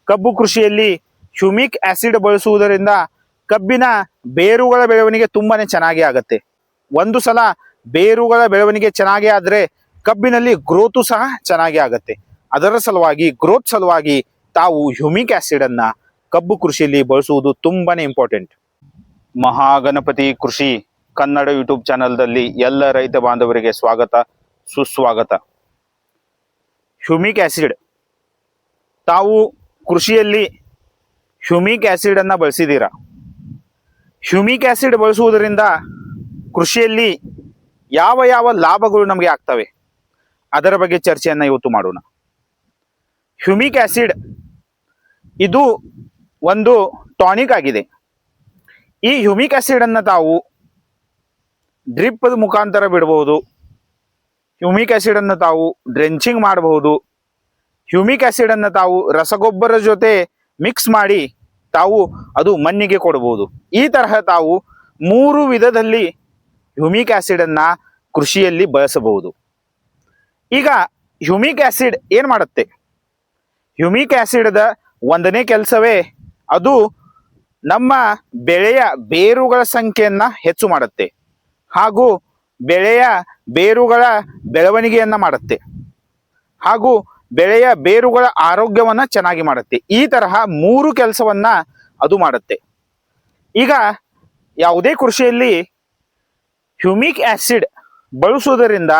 ಕಬ್ಬು ಕೃಷಿಯಲ್ಲಿ humic acid ಬಳಸುವುದರಿಂದ ಕಬ್ಬಿನ ಬೇರುಗಳ ಬೆಳವಣಿಗೆ ತುಂಬಾನೇ ಚೆನ್ನಾಗಿ ಆಗುತ್ತೆ. ಒಂದು ಸಲ ಬೇರುಗಳ ಬೆಳವಣಿಗೆ ಚೆನ್ನಾಗಿ ಆದರೆ ಕಬ್ಬಿನಲ್ಲಿ ಗ್ರೋತು ಸಹ ಚೆನ್ನಾಗಿ ಆಗುತ್ತೆ. ಅದರ ಸಲುವಾಗಿ ಗ್ರೋತ್ ಸಲುವಾಗಿ ತಾವು ಹ್ಯೂಮಿಕ್ ಆಸಿಡ್ ಅನ್ನ ಕಬ್ಬು ಕೃಷಿಯಲ್ಲಿ ಬಳಸುವುದು ತುಂಬಾನೇ ಇಂಪಾರ್ಟೆಂಟ್. ಮಹಾಗಣಪತಿ ಕೃಷಿ ಕನ್ನಡ ಯೂಟ್ಯೂಬ್ ಚಾನಲ್ದಲ್ಲಿ ಎಲ್ಲ ರೈತ ಬಾಂಧವರಿಗೆ ಸ್ವಾಗತ ಸುಸ್ವಾಗತ. ಹ್ಯೂಮಿಕ್ ಆಸಿಡ್, ತಾವು ಕೃಷಿಯಲ್ಲಿ ಹ್ಯೂಮಿಕ್ ಆಸಿಡ್ ಅನ್ನ ಬಳಸಿದ್ದೀರಾ? ಹ್ಯೂಮಿಕ್ ಆಸಿಡ್ ಬಳಸುವುದರಿಂದ ಕೃಷಿಯಲ್ಲಿ ಯಾವ ಯಾವ ಲಾಭಗಳು ನಮಗೆ ಆಗ್ತವೆ ಅದರ ಬಗ್ಗೆ ಚರ್ಚೆಯನ್ನು ಇವತ್ತು ಮಾಡೋಣ. ಹ್ಯೂಮಿಕ್ ಆಸಿಡ್ ಇದು ಒಂದು ಟಾನಿಕ್ ಆಗಿದೆ. ಈ ಹ್ಯೂಮಿಕ್ ಆಸಿಡ್ ಅನ್ನು ತಾವು ಡ್ರಿಪ್ ಮುಖಾಂತರ ಬಿಡಬಹುದು. ಹ್ಯೂಮಿಕ್ ಆಸಿಡ್ ಅನ್ನು ತಾವು ಡ್ರೆಂಚಿಂಗ್ ಮಾಡಬಹುದು. ಹ್ಯೂಮಿಕ್ ಆಸಿಡ್ ಅನ್ನು ತಾವು ರಸಗೊಬ್ಬರ ಜೊತೆ ಮಿಕ್ಸ್ ಮಾಡಿ ತಾವು ಅದು ಮಣ್ಣಿಗೆ ಕೊಡಬಹುದು. ಈ ತರಹ ತಾವು 3 ವಿಧದಲ್ಲಿ ಹ್ಯೂಮಿಕ್ ಆಸಿಡ್ ಅನ್ನ ಕೃಷಿಯಲ್ಲಿ ಬಳಸಬಹುದು. ಈಗ ಹ್ಯೂಮಿಕ್ ಆಸಿಡ್ ಏನ್ ಮಾಡುತ್ತೆ? ಹ್ಯೂಮಿಕ್ ಆಸಿಡ್ ಒಂದನೇ ಕೆಲಸವೇ ಅದು ನಮ್ಮ ಬೆಳೆಯ ಬೇರುಗಳ ಸಂಖ್ಯೆಯನ್ನ ಹೆಚ್ಚು ಮಾಡುತ್ತೆ ಹಾಗೂ ಬೆಳೆಯ ಬೇರುಗಳ ಬೆಳವಣಿಗೆಯನ್ನ ಮಾಡುತ್ತೆ ಹಾಗೂ ಬೆಳೆಯ ಬೇರುಗಳ ಆರೋಗ್ಯವನ್ನ ಚೆನ್ನಾಗಿ ಮಾಡುತ್ತೆ. ಈ ತರಹ 3 ಕೆಲಸವನ್ನ ಅದು ಮಾಡುತ್ತೆ. ಈಗ ಯಾವುದೇ ಕೃಷಿಯಲ್ಲಿ ಹ್ಯೂಮಿಕ್ ಆಸಿಡ್ ಬಳಸುವುದರಿಂದ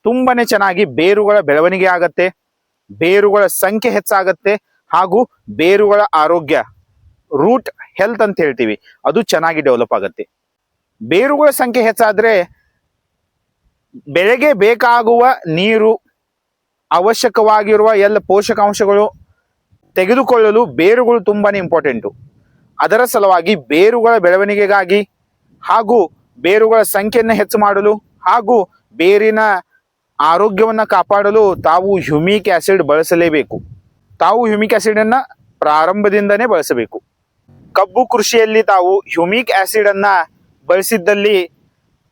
ತುಂಬಾನೇ ಚೆನ್ನಾಗಿ ಬೇರುಗಳ ಬೆಳವಣಿಗೆ ಆಗತ್ತೆ, ಬೇರುಗಳ ಸಂಖ್ಯೆ ಹೆಚ್ಚಾಗತ್ತೆ ಹಾಗೂ ಬೇರುಗಳ ಆರೋಗ್ಯ, ರೂಟ್ ಹೆಲ್ತ್ ಅಂತ ಹೇಳ್ತೀವಿ, ಅದು ಚೆನ್ನಾಗಿ ಡೆವಲಪ್ ಆಗುತ್ತೆ. ಬೇರುಗಳ ಸಂಖ್ಯೆ ಹೆಚ್ಚಾದ್ರೆ ಬೆಳೆಗೆ ಬೇಕಾಗುವ ನೀರು, ಅವಶ್ಯಕವಾಗಿರುವ ಎಲ್ಲ ಪೋಷಕಾಂಶಗಳು ತೆಗೆದುಕೊಳ್ಳಲು ಬೇರುಗಳು ತುಂಬಾನೇ ಇಂಪಾರ್ಟೆಂಟು. ಅದರ ಸಲುವಾಗಿ ಬೇರುಗಳ ಬೆಳವಣಿಗೆಗಾಗಿ ಹಾಗೂ ಬೇರುಗಳ ಸಂಖ್ಯೆಯನ್ನು ಹೆಚ್ಚು ಮಾಡಲು ಹಾಗೂ ಬೇರಿನ ಆರೋಗ್ಯವನ್ನು ಕಾಪಾಡಲು ತಾವು ಹ್ಯೂಮಿಕ್ ಆಸಿಡ್ ಬಳಸಲೇಬೇಕು. ತಾವು ಹ್ಯೂಮಿಕ್ ಆಸಿಡ್ ಅನ್ನ ಪ್ರಾರಂಭದಿಂದನೇ ಬಳಸಬೇಕು. ಕಬ್ಬು ಕೃಷಿಯಲ್ಲಿ ತಾವು ಹ್ಯೂಮಿಕ್ ಆಸಿಡ್ ಅನ್ನ ಬಳಸಿದ್ದಲ್ಲಿ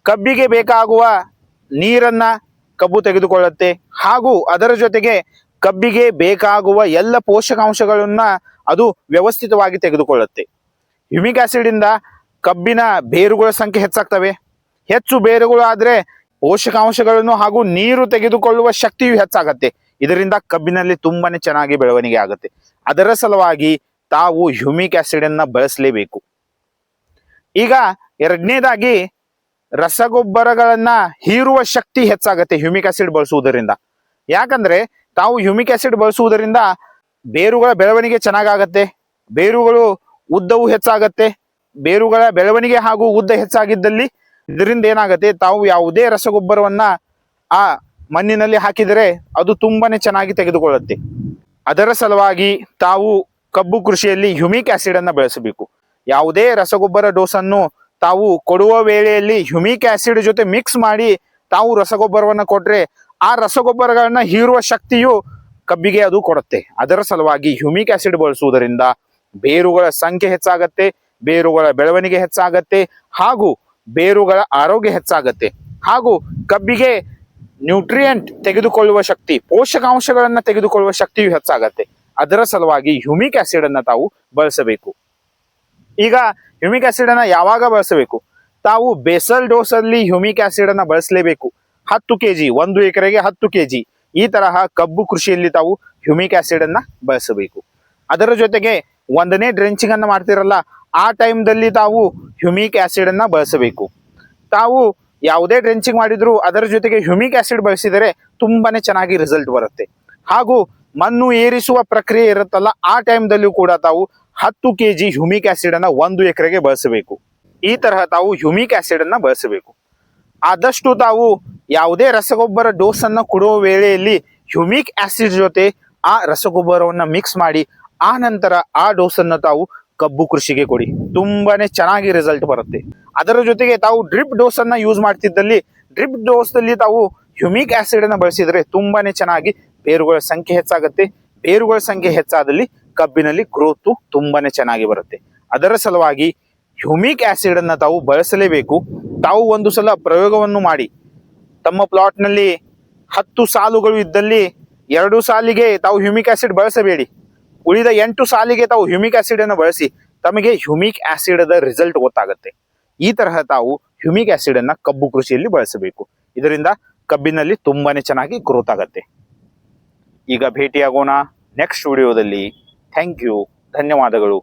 ಕಬ್ಬಿಗೆ ಬೇಕಾಗುವ ನೀರನ್ನ ಕಬ್ಬು ತೆಗೆದುಕೊಳ್ಳುತ್ತೆ ಹಾಗೂ ಅದರ ಜೊತೆಗೆ ಕಬ್ಬಿಗೆ ಬೇಕಾಗುವ ಎಲ್ಲ ಪೋಷಕಾಂಶಗಳನ್ನ ಅದು ವ್ಯವಸ್ಥಿತವಾಗಿ ತೆಗೆದುಕೊಳ್ಳುತ್ತೆ. ಹ್ಯೂಮಿಕ್ ಆಸಿಡ್ ಇಂದ ಕಬ್ಬಿನ ಬೇರುಗಳ ಸಂಖ್ಯೆ ಹೆಚ್ಚಾಗ್ತವೆ. ಹೆಚ್ಚು ಬೇರುಗಳು ಆದ್ರೆ ಪೋಷಕಾಂಶಗಳನ್ನು ಹಾಗೂ ನೀರು ತೆಗೆದುಕೊಳ್ಳುವ ಶಕ್ತಿಯು ಹೆಚ್ಚಾಗತ್ತೆ. ಇದರಿಂದ ಕಬ್ಬಿನಲ್ಲಿ ತುಂಬಾನೇ ಚೆನ್ನಾಗಿ ಬೆಳವಣಿಗೆ ಆಗುತ್ತೆ. ಅದರ ಸಲುವಾಗಿ ತಾವು ಹ್ಯೂಮಿಕ್ ಆಸಿಡ್ ಅನ್ನ ಬಳಸಲೇಬೇಕು. ಈಗ ಎರಡನೇದಾಗಿ ರಸಗೊಬ್ಬರಗಳನ್ನ ಹೀರುವ ಶಕ್ತಿ ಹೆಚ್ಚಾಗತ್ತೆ ಹ್ಯೂಮಿಕ್ ಆಸಿಡ್ ಬಳಸುವುದರಿಂದ. ಯಾಕಂದ್ರೆ ತಾವು ಹ್ಯೂಮಿಕ್ ಆಸಿಡ್ ಬಳಸುವುದರಿಂದ ಬೇರುಗಳ ಬೆಳವಣಿಗೆ ಚೆನ್ನಾಗಾಗತ್ತೆ, ಬೇರುಗಳು ಉದ್ದವು ಹೆಚ್ಚಾಗತ್ತೆ. ಬೇರುಗಳ ಬೆಳವಣಿಗೆ ಹಾಗೂ ಉದ್ದ ಹೆಚ್ಚಾಗಿದ್ದಲ್ಲಿ ಇದರಿಂದ ಏನಾಗತ್ತೆ, ತಾವು ಯಾವುದೇ ರಸಗೊಬ್ಬರವನ್ನ ಆ ಮಣ್ಣಿನಲ್ಲಿ ಹಾಕಿದರೆ ಅದು ತುಂಬಾನೇ ಚೆನ್ನಾಗಿ ತೆಗೆದುಕೊಳ್ಳುತ್ತೆ. ಅದರ ಸಲುವಾಗಿ ತಾವು ಕಬ್ಬು ಕೃಷಿಯಲ್ಲಿ ಹ್ಯೂಮಿಕ್ ಆಸಿಡ್ ಅನ್ನ ಬಳಸಬೇಕು. ಯಾವುದೇ ರಸಗೊಬ್ಬರ ಡೋಸನ್ನು ತಾವು ಕೊಡುವ ವೇಳೆಯಲ್ಲಿ ಹ್ಯೂಮಿಕ್ ಆಸಿಡ್ ಜೊತೆ ಮಿಕ್ಸ್ ಮಾಡಿ ತಾವು ರಸಗೊಬ್ಬರವನ್ನು ಕೊಟ್ರೆ ಆ ರಸಗೊಬ್ಬರಗಳನ್ನ ಹೀರುವ ಶಕ್ತಿಯು ಕಬ್ಬಿಗೆ ಅದು ಕೊಡುತ್ತೆ. ಅದರ ಸಲುವಾಗಿ ಹ್ಯೂಮಿಕ್ ಆಸಿಡ್ ಬಳಸುವುದರಿಂದ ಬೇರುಗಳ ಸಂಖ್ಯೆ ಹೆಚ್ಚಾಗತ್ತೆ, ಬೇರುಗಳ ಬೆಳವಣಿಗೆ ಹೆಚ್ಚಾಗತ್ತೆ ಹಾಗೂ ಬೇರುಗಳ ಆರೋಗ್ಯ ಹೆಚ್ಚಾಗತ್ತೆ ಹಾಗೂ ಕಬ್ಬಿಗೆ ನ್ಯೂಟ್ರಿಯೆಂಟ್ ತೆಗೆದುಕೊಳ್ಳುವ ಶಕ್ತಿ, ಪೋಷಕಾಂಶಗಳನ್ನ ತೆಗೆದುಕೊಳ್ಳುವ ಶಕ್ತಿಯು ಹೆಚ್ಚಾಗತ್ತೆ. ಅದರ ಸಲುವಾಗಿ ಹ್ಯೂಮಿಕ್ ಆಸಿಡ್ ಅನ್ನ ತಾವು ಬಳಸಬೇಕು. ಈಗ ಹ್ಯೂಮಿಕ್ ಆಸಿಡ್ ಅನ್ನ ಯಾವಾಗ ಬಳಸಬೇಕು? ತಾವು ಬೇಸಲ್ ಡೋಸ್ ಅಲ್ಲಿ ಹ್ಯೂಮಿಕ್ ಆಸಿಡ್ ಅನ್ನ ಬಳಸಲೇಬೇಕು. 10 kg, 1 ಎಕರೆಗೆ 10 kg, ಈ ತರಹ ಕಬ್ಬು ಕೃಷಿಯಲ್ಲಿ ತಾವು ಹ್ಯೂಮಿಕ್ ಆಸಿಡ್ ಅನ್ನ ಬಳಸಬೇಕು. ಅದರ ಜೊತೆಗೆ ಒಂದನೇ ಡ್ರೆಂಚಿಂಗ್ ಅನ್ನ ಮಾಡ್ತಿರಲ್ಲ, ಆ ಟೈಮ್ದಲ್ಲಿ ತಾವು ಹ್ಯೂಮಿಕ್ ಆಸಿಡ್ ಅನ್ನ ಬಳಸಬೇಕು. ತಾವು ಯಾವುದೇ ಡ್ರೆಂಚಿಂಗ್ ಮಾಡಿದ್ರು ಅದರ ಜೊತೆಗೆ ಹ್ಯೂಮಿಕ್ ಆಸಿಡ್ ಬಳಸಿದರೆ ತುಂಬಾನೇ ಚೆನ್ನಾಗಿ ರಿಸಲ್ಟ್ ಬರುತ್ತೆ. ಹಾಗೂ ಮಣ್ಣು ಏರಿಸುವ ಪ್ರಕ್ರಿಯೆ ಇರುತ್ತಲ್ಲ, ಆ ಟೈಮ್ದಲ್ಲೂ ಕೂಡ ತಾವು 10 kg ಹ್ಯೂಮಿಕ್ ಆಸಿಡ್ ಅನ್ನ 1 ಎಕರೆಗೆ ಬಳಸಬೇಕು. ಈ ತರಹ ತಾವು ಹ್ಯೂಮಿಕ್ ಆಸಿಡ್ ಅನ್ನ ಬಳಸಬೇಕು. ಆದಷ್ಟು ತಾವು ಯಾವುದೇ ರಸಗೊಬ್ಬರ ಡೋಸ್ ಅನ್ನ ಕೊಡುವ ವೇಳೆಯಲ್ಲಿ ಹ್ಯೂಮಿಕ್ ಆಸಿಡ್ ಜೊತೆ ಆ ರಸಗೊಬ್ಬರವನ್ನ ಮಿಕ್ಸ್ ಮಾಡಿ ಆ ನಂತರ ಆ ಡೋಸ್ ಅನ್ನ ತಾವು ಕಬ್ಬು ಕೃಷಿಗೆ ಕೊಡಿ. ತುಂಬಾನೇ ಚೆನ್ನಾಗಿ ರಿಸಲ್ಟ್ ಬರುತ್ತೆ. ಅದರ ಜೊತೆಗೆ ತಾವು ಡ್ರಿಪ್ ಡೋಸ್ ಅನ್ನ ಯೂಸ್ ಮಾಡ್ತಿದ್ದಲ್ಲಿ ಡ್ರಿಪ್ ಡೋಸ್ ದಲ್ಲಿ ತಾವು ಹ್ಯೂಮಿಕ್ ಆಸಿಡ್ ಅನ್ನ ಬಳಸಿದ್ರೆ ತುಂಬಾನೇ ಚೆನ್ನಾಗಿ ಬೇರುಗಳ ಸಂಖ್ಯೆ ಹೆಚ್ಚಾಗುತ್ತೆ. ಬೇರುಗಳ ಸಂಖ್ಯೆ ಹೆಚ್ಚಾದಲ್ಲಿ ಕಬ್ಬಿನಲ್ಲಿ ಗ್ರೋತ್ ತುಂಬಾನೇ ಚೆನ್ನಾಗಿ ಬರುತ್ತೆ. ಅದರ ಸಲುವಾಗಿ ಹ್ಯೂಮಿಕ್ ಆಸಿಡ್ ಅನ್ನ ತಾವು ಬಳಸಲೇಬೇಕು. ತಾವು ಒಂದು ಸಲ ಪ್ರಯೋಗವನ್ನು ಮಾಡಿ ತಮ್ಮ ಪ್ಲಾಟ್ ನಲ್ಲಿ 10 ಸಾಲುಗಳು ಇದ್ದಲ್ಲಿ 2 ಸಾಲಿಗೆ ತಾವು ಹ್ಯೂಮಿಕ್ ಆಸಿಡ್ ಬಳಸಬೇಡಿ. ಉಳಿದ 8 ಸಾಲಿಗೆ ತಾವು ಹ್ಯೂಮಿಕ್ ಆಸಿಡ್ ಅನ್ನು ಬಳಸಿ ತಮಗೆ ಹ್ಯೂಮಿಕ್ ಆಸಿಡ್ ದ ರಿಸಲ್ಟ್ ಗೊತ್ತಾಗುತ್ತೆ. ಈ ತರಹ ತಾವು ಹ್ಯೂಮಿಕ್ ಆಸಿಡ್ ಅನ್ನ ಕಬ್ಬು ಕೃಷಿಯಲ್ಲಿ ಬಳಸಬೇಕು. ಇದರಿಂದ ಕಬ್ಬಿನಲ್ಲಿ ತುಂಬಾನೇ ಚೆನ್ನಾಗಿ ಗ್ರೋತ್ ಆಗುತ್ತೆ. ಈಗ ಭೇಟಿಯಾಗೋಣ ನೆಕ್ಸ್ಟ್ ವಿಡಿಯೋದಲ್ಲಿ. ಥ್ಯಾಂಕ್ ಯು, ಧನ್ಯವಾದಗಳು.